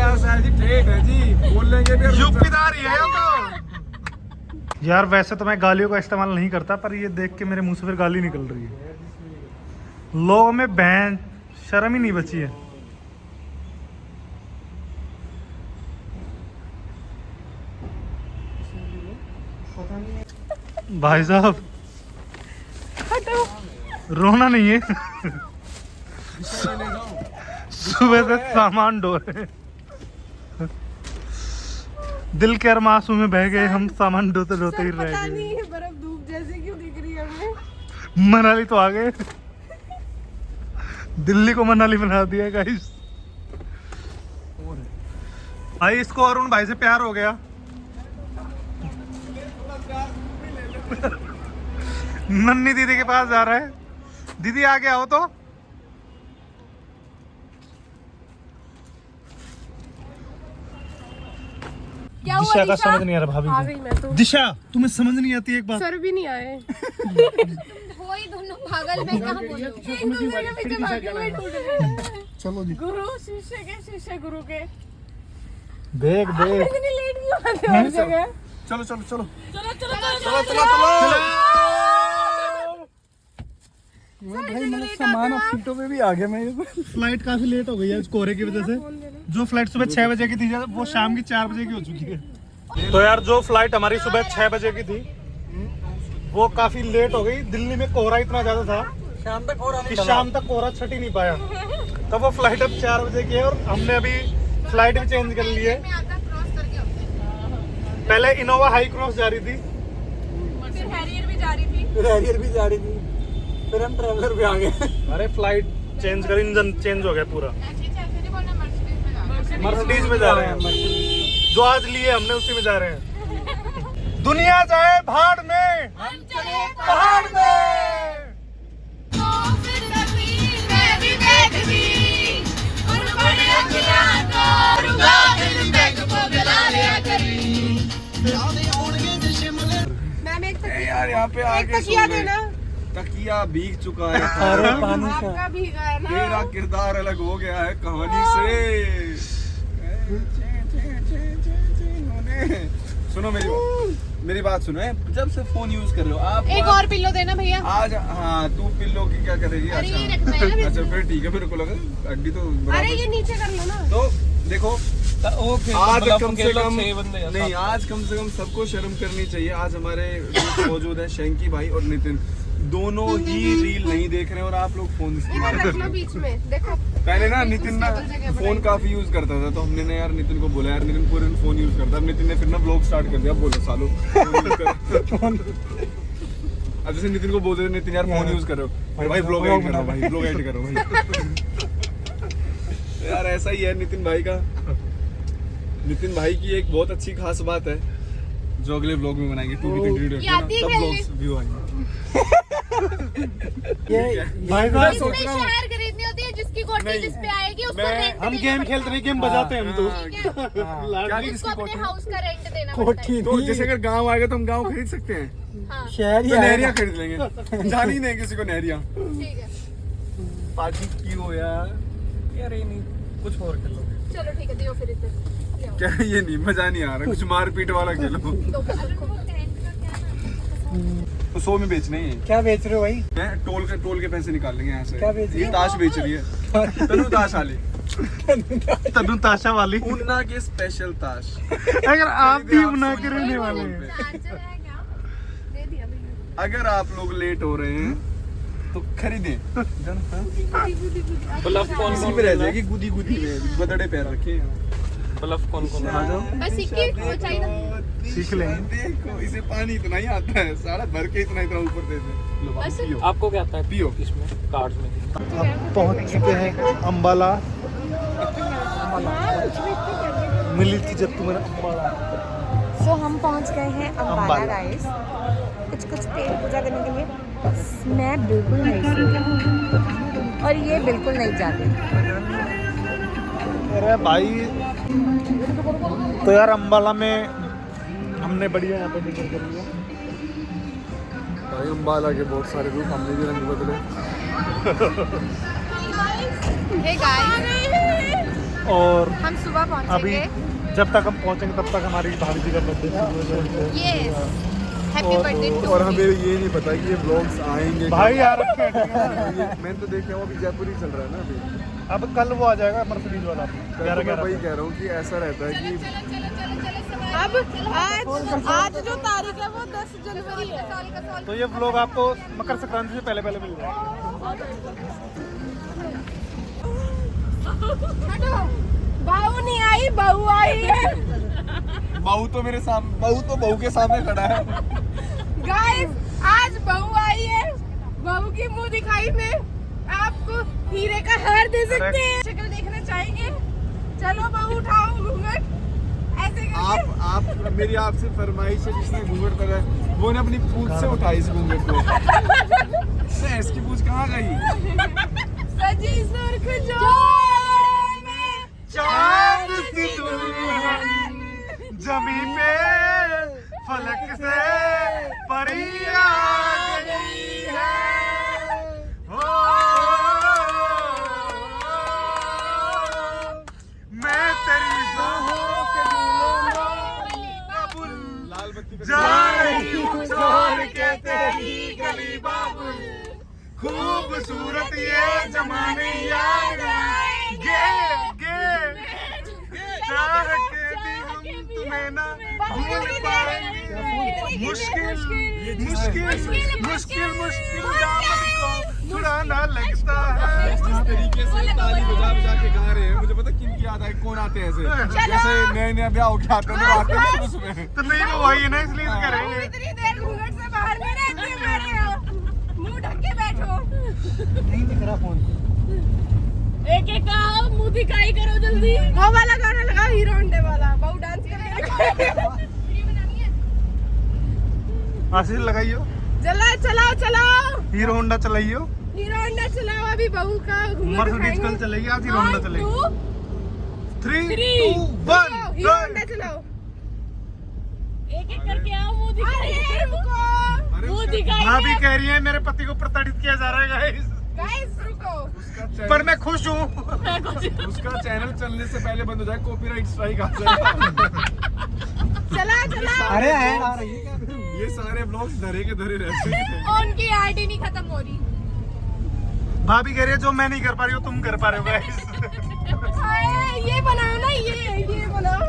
जी ठेठ है जी, बोलेंगे भी यूपीदार ही है तो। यार वैसे तो मैं गालियों का इस्तेमाल नहीं करता, पर ये देख के मेरे मुंह से फिर गाली निकल रही है। लोगों में बहन शर्म ही नहीं बची है। भाई साहब रोना नहीं है। सुबह से सामान ढो रहे, दिल के अरमासू में बह गए हम, सामान ढोते ढोते ही रह पता गए। नहीं बर्फ धूप जैसे क्यों दिख रही है हमें। मनाली तो आ गए, दिल्ली को मनाली बना दिया गाइस। भाई इसको अरुण भाई से प्यार हो गया। नन्नी दीदी के पास जा रहा है। दीदी आगे आओ तो। क्या हुआ दिशा का समझ नहीं आ रहा आ भाभी गई मैं तो। को। दिशा तुम्हें समझ नहीं आती एक बात। सर भी नहीं आए। हो ही दोनों पागल, मैं कहाँ बोलूं। एक दूसरे के पीछे भागे हुए ढूंढ रहे हैं। चलो जी, गुरु शीशे गुरु के। देख देख इतनी लेट क्यों आते हो हर जगह? चलो चलो चलो चलो चलो चलो चलो चलो। भाई मैंने सामान अब सीटों पे भी आ गया मैं। फ्लाइट काफी लेट हो गई है कोहरे की वजह से। जो फ्लाइट सुबह 6 बजे की थी वो शाम की 4 बजे की हो चुकी है। तो यार जो फ्लाइट हमारी सुबह 6 बजे की थी वो काफी लेट हो गई। दिल्ली में कोहरा इतना ज्यादा था शाम तक हो रहा कि शाम तक कोहरा छट ही नहीं पाया। तो वो फ्लाइट अब 4 बजे की है और हमने अभी फ्लाइट भी चेंज कर ली है। पहले इनोवा हाई क्रॉस जा रही थी, फिर हैरियर भी जा रही थी। फिर हैरियर भी जा रही थी, फिर हम ट्रैवलर पे आ गए। अरे फ्लाइट चेंज कर, इंजन चेंज हो गया पूरा। मर्सिडीज में जा रहे हैं, जो आज लिए हमने उसी में जा रहे हैं। दुनिया जाए भाड़ में, हम चले पहाड़ में। मैम एक यार यहाँ पे आके तकिया देना। तकिया भीग चुका है। आपका भीगा है ना। मेरा किरदार अलग हो गया है कहानी से। सुनो मेरी बात सुनो है। जब से फोन यूज कर रहे हो आप, एक और पिल्लो देना भैया। आज हाँ तू पिल्लो की क्या करेगी? अरे ये रखना है ना। अच्छा फिर ठीक है, मेरे को लगा हड्डी तो अरे ये नीचे कर लो ना। तो देखो आज कम से कम बंदे नहीं, आज कम से कम सबको शर्म करनी चाहिए। आज हमारे दोस्त मौजूद हैं शंकी भाई और नितिन, दोनों ही रील नहीं देख रहे हैं और आप लोग फोन इस्तेमाल कर रख रहे लो हैं। बीच में देखो। पहले ना नितिन ना फोन काफी यूज करता था, तो हमने ना यार नितिन को बोला यार नितिन पूरे दिन फोन यूज करता है। अब नितिन ने फिर ना ब्लॉग स्टार्ट कर दिया। अब बोलो सालो अब जैसे नितिन को बोलते थे नितिन यार फोन यूज करो भाई, ब्लॉग एडिट करो भाई, ब्लॉग एडिट करो भाई। यार ऐसा ही है नितिन भाई का। नितिन भाई की एक बहुत अच्छी खास बात है जो अगले ब्लॉग में बनाएंगे, तब ब्लॉग्स व्यू आएंगे। भाई साहब शहर खरीदनी होती है जिसकी कोठी जिस पे आएगी उसको रेंट हम गेम खेलते नहीं, गेम बजाते हैं हम तो। उसको अपने हाउस का रेंट देना पड़ता है। तो जैसे अगर गांव आएगा तो हम गांव खरीद सकते हैं। हाँ शहर तो नहरिया खरीद लेंगे। जान ही नहीं किसी को नहरिया। ठीक है, पार्टी की हो यार यार ये नहीं, कुछ और कर लो। चलो ठीक है, दियो फिर इधर। क्या ये नहीं, मजा नहीं आ रहा, कुछ मारपीट वाला खेलो। तो 100 में बेचने हैं। क्या बेच रहे हो भाई? मैं टोल के पैसे निकाल लेंगे यहाँ से। क्या बेच रही ये ताश बेच रही है। तनु ताश वाली, तनु ताशा वाली। ऊना के स्पेशल ताश। अगर आप भी बना के रहने वाले हैं, चार्जर है क्या? दे दिया भैया। अगर आप लोग लेट हो रहे हैं तो खरीदें। ब्लफ कौन इसी कौन पे रह जाएगी गुदी में, बदड़े पैर रखे। ब्लफ कौन कौन आ जाओ। बस सीखी वो चाहिए ना। सीख लेंगे। देखो इसे पानी इतना ही आता है, सारा भर के इतना ऊपर दे दे। लो बस। पियो। आपको क्या आता है? पियो। इसमें कार्ड्स में अब पहुंच चुके हैं अम्बाला। मिली थी जब तुम्हें अम्बाला। सो हम पहुंच गए हैं अम्बाला अम्बाला। गाइस, कुछ पेट पूजा करने के लिए। मैं बिल्कुल नहीं सोई और ये बिल्कुल नहीं जाते। अरे भाई तो यार अम्बाला में हमने बढ़िया यहाँ पे टिकट कर लिया। भाई अम्बाला के बहुत सारे रूप, हमने भी रंग बदले। हे गाइस, और हम सुबह अभी पहुंचेंगे। जब तक हम पहुंचेंगे तब तक हमारी भाभी जी का birthday yes, happy birthday to और हमें ये नहीं पता कि ये ब्लॉग्स आएंगे भाई यार रखे मैंने तो देखा वो अभी जयपुर ही चल रहा है ना अभी। अब कल वो आ जाएगा मर्सिडीज वाला तो मैं वही कह रहा हूँ कि ऐसा रहता है कि अब आज जो तारीख है वो 10 जनवरी है। तो ये व्लॉग आपको मकर संक्रांति से पहले पहले मिल जाएगा। बहू नहीं आई, बहू आई है। बहू तो मेरे सामने, बहू तो बहू के सामने खड़ा है। गाइस आज बहू आई है। बहू की मुंह दिखाई में आपको हीरे का हार दे सकते हैं। शक्ल देखना चाहेंगे? चलो बहू उठाओ घूंघट ऐसे करके। आप मेरी आपसे फरमाइश है, जिसने घूंघट करा है वो ने अपनी पूंछ से उठाई इस घूंघट को। इसकी पूंछ कहाँ गई? सजी सुर्ख जोड़े में चांद सी दुल्हन जमी पे फलक से परी आ गई है। हो मैं तेरी बाहों के बाबुल लाल बत्ती पे जा रही हूँ छोड़ के तेरी गली बाबुल। खूबसूरत ये जमाने याद आएंगे चाह के भी हम तुम्हें ना भूल पाएंगे। मुश्किल मुश्किल मुश्किल मुश्किल दामन को छुड़ाना लगता है। जिस तरीके से ताली बजा बजा के गा रहे हैं, मुझे पता किन की याद है, कौन आते हैं ऐसे जैसे नए नए ब्याह होके आते हैं आते हैं सुबह सुबह। तो नहीं वो वही है ना, इसलिए तो करेंगे। इतनी देर घूंघट से बाहर नहीं रहते बैठे हो। मुंह ढक के बैठो। नहीं दिख रहा फोन। एक एक का मुंह दिखाई करो जल्दी। वो वाला गाना लगा हीरो होंडे वाला, बहु डांस करके आशीष लगाइयो, चला चलाओ चलाओ हीरो होंडा चलाइयो। हीरो होंडा चलाओ। अभी बहू का घूंघट मर्सिडीज कल चलेगी, आज हीरो होंडा चलेगी। 3 2 1 हीरो होंडा चलाओ। एक एक करके आओ, मुंह दिखाई। मुंह दिखाई। भाभी कह रही है मेरे पति को प्रताड़ित किया जा रहा है गाइस। गाइस रुको। पर मैं खुश हूँ। उसका चैनल चलने से पहले बंद हो जाए, कॉपीराइट स्ट्राइक आ जाएगा। चला चला। अरे आ रही है क्या? ये सारे ब्लॉग्स धरे के धरे रहते हैं। उनकी आईडी नहीं खत्म हो रही। भाभी कह रही है जो मैं नहीं कर पा रही हूँ तुम कर पा रहे हो गाइस। हाय, ये बनाओ ना, ये बनाओ।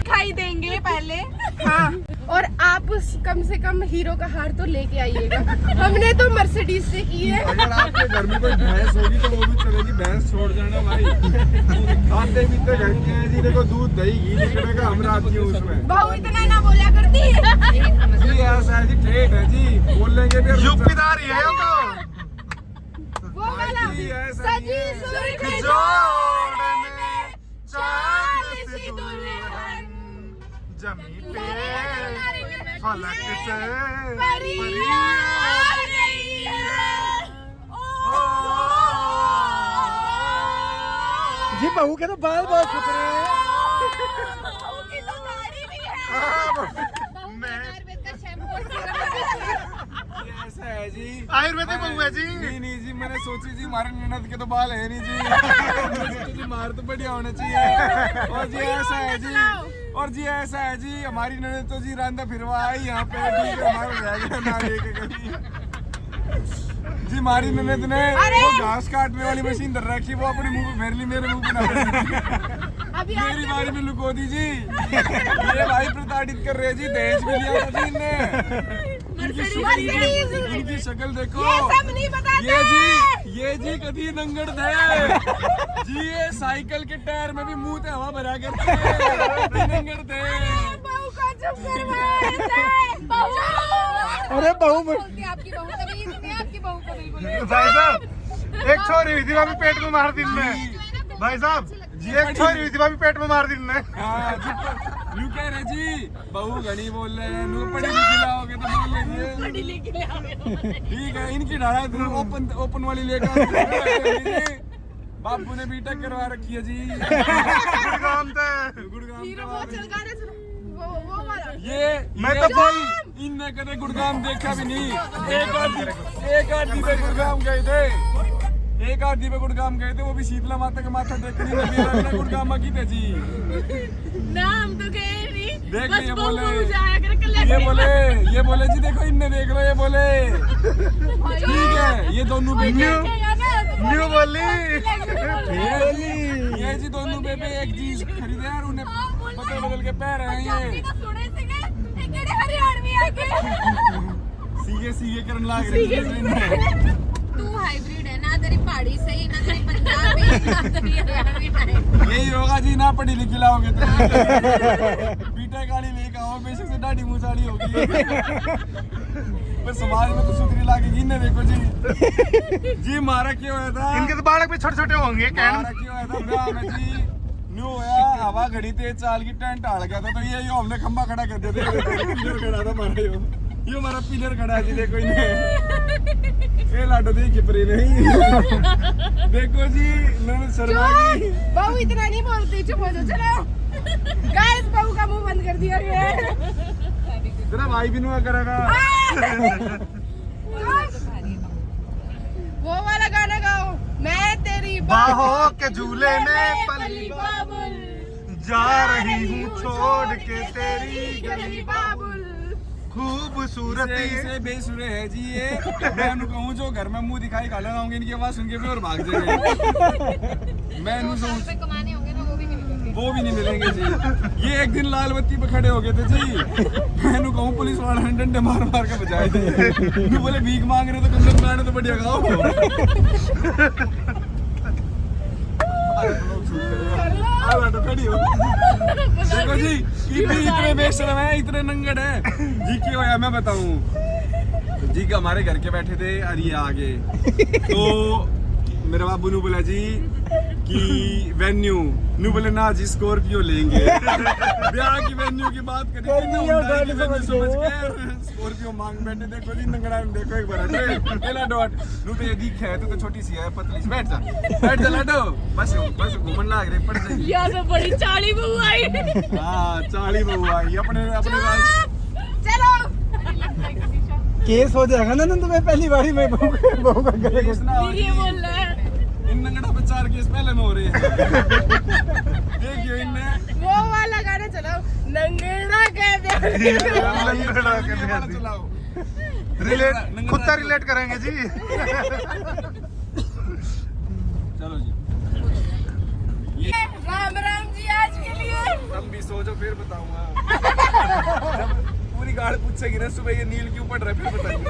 खाई देंगे पहले। हाँ, और आप कम से कम हीरो का हार तो लेके आइएगा। हमने तो मर्सिडीज से की है। अगर आपके घर में कोई भैंस होगी तो वो भी चलेगी, भैंस छोड़ जाना भाई। खाते पीते घर के हैं जी, देखो दूध दही घी निकलेगा, हम राजी हूँ उसमें। बहू इतना ना बोला करती है। जी ऐसा है जी, ठेठ है जी, बोल लेंगे भी। यूपीदार ही है तो वो वाला सजी सुर्ख जोड़ में चांद सी दुल्हन जमी पे फलक से परी आ गई है। जी बहू के तो बाल बहुत छुप रहे हैं। बहू की तो दाढ़ी भी है। आयुर्वेद का शैम्पू ये ऐसा है जी, आयुर्वेदिक बहू है जी। नहीं जी, मैंने सोची जी हमारे ननद के तो बाल है नहीं जी। मैंने सोचा जी मार तो बढ़िया होना चाहिए। और जी ऐसा है जी, और जी ऐसा है जी, हमारी ननद तो जी रांदा फिरवा आई यहाँ पे, ठीक है, हमारा रह गया ना लेके कहीं। जी हमारी ननद ने वो घास काटने वाली मशीन धर रखी, वो अपने मुंह पे फेर ली, मेरे मुंह पे ना फेर ली। मेरी बारी में लुको दी जी। ये भाई प्रताड़ित कर रहे जी, दहेज भी लिया था जी इनने। इनकी शक्ल देखो। ये सब नहीं बताते। ये जी कभी नंगड़ थे जी, ये साइकिल के टायर में भी मुंह ते हवा भरा करते नंगड़ थे। बहू को चुप करवाओ। अरे बहू बोलती है आपकी बहू कभी इसने आपकी बहू को बिल्कुल भाई साहब एक छोरी हुई थी भाभी पेट में मार दिन में। भाई साहब जी एक छोरी हुई थी भाभी पेट में मार दिन में। हाँ जी, यू कह रहे जी बहू घनी बोल रहे हैं, नू पढ़ी लिखी लाओगे तो बोल लेंगे। ठीक है, इनकी ढाला ओपन वाली लेकर बाबू ने बीटेक करवा रखी है जी। गुड़गाम थे। गुड़गाम हीरो करवा वो रखी चल गाना सुनो वो वाला ये मैं तो बोल इनने कदे गुड़गाम देखा भी नहीं। एक आदमी पे गुड़गाम गए थे, एक आदमी पे गुड़गाम गए थे, वो भी शीतला माता का माथा देखने लगे। गुड़गाम की थे जी। नाम तो गए नहीं देख बस ये बहू बोले, बहू जाया कर कल ये बोले जी देखो इनने देख लो, ये बोले ठीक है ये दोनों बेबे न्यू बोली। ये जी दोनों बेबे एक चीज खरीदे यार, उन्हें बदल बदल के पैर हैं ये सीगे करने लाग रही है। तू हाइब्रिड है ना, तेरी पहाड़ी सही ना, तेरी पंजाबी ना, तेरी हरियाणवी नहीं। यही होगा जी, ना पढ़ी लिखी लाओगे तो बीटा गाड़ी लेके आओ, बेशक से दाढ़ी मुंचाड़ी होगी पर समाज में तो सुधरी लागेगी। ने देखो जी जी मारा क्यों हुआ था, इनके तो बालक भी छोटे छोटे होंगे। मारा क्यों हुआ था ब्याह में जी, न्यू होया हवा घड़ी तेज चाल की टेंट आड़ गया था, तो ये हमने खंबा खड़ा कर दिया था। पिलर खड़ा था हमारा, यो हमारा पिलर खड़ा है जी। देखो इन्हें ये लाडो देखिए परी नहीं। देखो जी ननद शर्मा की बहू इतना नहीं बोलती, चुप हो जाओ चलो। गाइस बहू का मुंह बंद कर दिया ये। तेरा भाई भी नुआ करेगा। वो वाला गाना गाओ, मैं तेरी बाहों के झूले में पली बाबुल जा रही हूँ छोड़ के तेरी गली बाबुल। खूबसूरती। इसे बेसुरे है जी ये। मैं इन्हें कहूँ जो घर में मुंह दिखाई खा लेना होंगे, इनकी आवाज सुन के भी और भाग जाएंगे। मैं इन्हें सोच पे कमाने होंगे ना, वो भी नहीं मिलेंगे। वो भी नहीं मिलेंगे जी। ये एक दिन लाल बत्ती पे खड़े हो गए थे जी, मैं इन्हें कहूँ पुलिस वाले ने डंडे मार मार के बचाए थे। इन्हें बोले भीख मांग रहे तो कम से कम गाने तो बढ़िया गाओ। खड़ी हो देखो जी, इतने बेशरम है, इतने नंगड़ है जी। क्यों होया मैं बताऊं जी कि हमारे घर के बैठे थे और ये आगे, तो मेरे बाबू ने बोला जी कि वेन्यू नु बोले ना जी स्कॉर्पियो लेंगे। ब्याह की वेन्यू की बात करी स्कॉर्पियो मांग बैठे। देखो जी नंगड़ा देखो एक बार डॉट नु तो ये दिख है, तो छोटी सी है पतली सी। बैठ जा लाडो, बस घूमन लाग रहे पड़ जाएगी। यहाँ तो बड़ी चाली बहू आई। हाँ चाली बहू आई अपने चलो केस हो जाएगा ना तुम्हें पहली बारी में बहू का गले केस ना हो ये बोल रहा है इन नंगड़ा पे 4 केस पहले में हो रहे हैं। देखियो इनने वो वाला गाना चलाओ, नंगड़ा के चलाओ रिलेट खुद का रिलेट करेंगे जी। चलो जी राम राम जी आज के लिए। तुम भी सोचो फिर बताऊंगा। जब पूरी गाड़ पूछेगी ना सुबह ये नील क्यों पड़ रहा है फिर बताइए।